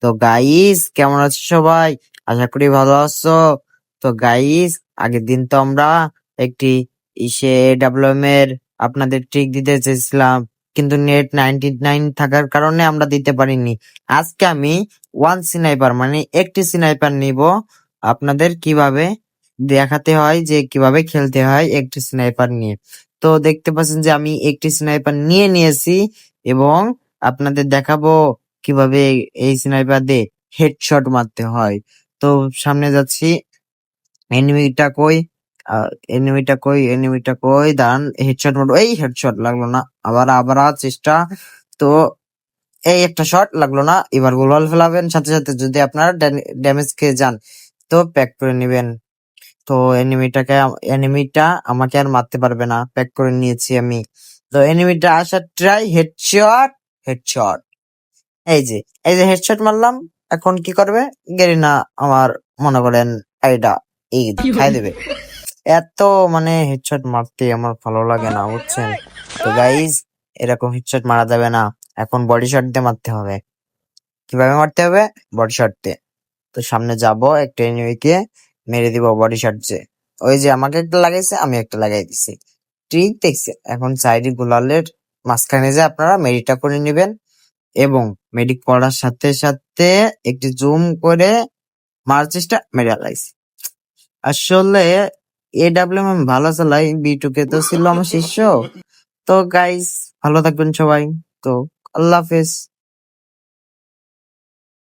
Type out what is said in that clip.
তো গাইস, কেমন আছো সবাই? আশা করি ভালো আছো। তো গাইস, আগের দিন তো আমরা একটি AWM এর আপনাদের ট্রিক দিতে চেয়েছিলাম, কিন্তু নেট 99 থাকার কারণে আমরা দিতে পারিনি। আজকে আমি ওয়ান স্নাইপার মানে একটি স্নাইপার নিব, আপনাদের কিভাবে দেখাতে হয় যে কিভাবে খেলতে হয় একটি স্নাইপার নিয়ে। তো দেখতে পাচ্ছেন যে আমি একটি স্নাইপার নিয়েছি এবং আপনাদের দেখাবো কিভাবে এই স্নাইপার দিয়ে হেডশট মারতে হয়। তো সামনে যাচ্ছি। এনিমিটা কই? এনিমিটা কই? দাঁড়ান, হেডশট মারবো। এই হেডশট লাগলো না। আবার চেষ্টা। তো এই একটা শট লাগলো না। এবার গোলওয়াল ফেলাবেন সাথে সাথে। যদি আপনারা ড্যামেজ খেয়ে যান তো প্যাক করে নেবেন। তো এনিমিটা আমাকে আর মারতে পারবে না, প্যাক করে নিয়েছি আমি। তো এনিমিটা আসার ট্রাই, হেডশট হেডশট। এই যে এই যে হেডশট মারলাম। এখন কি করবে? গেরিনা আমার, মনে করেন এইটা এই খাই দেবে। এত মানে হেডশট মারতে আমার ভালো লাগে না, বুঝছেন? তো গাইজ, এরকম হেডশট মারা যাবে না। এখন বডি শট দিয়ে মারতে হবে। কিভাবে মারতে হবে? বডি শট দিয়ে। তো সামনে যাব, একটা এনিমিকে মেরে দিব বডি শট দিয়ে। ওই যে আমাকে একটা লাগাইছে, আমি একটা লাগাই দিছি। ঠিক দেখছে। এখন সাইডে গোলালের মাঝখানে যে আপনারা মেডিটা করে নেবেন এবং মেডিক করার সাথে সাথে একটু জুম করে মারার চেষ্টা, মেরে লাইছি। আসলে AWM ভালো চালাই, B2K তো ছিল আমার শিষ্য। তো গাইস, ভালো থাকবেন সবাই। তো আল্লাহ হাফেজ।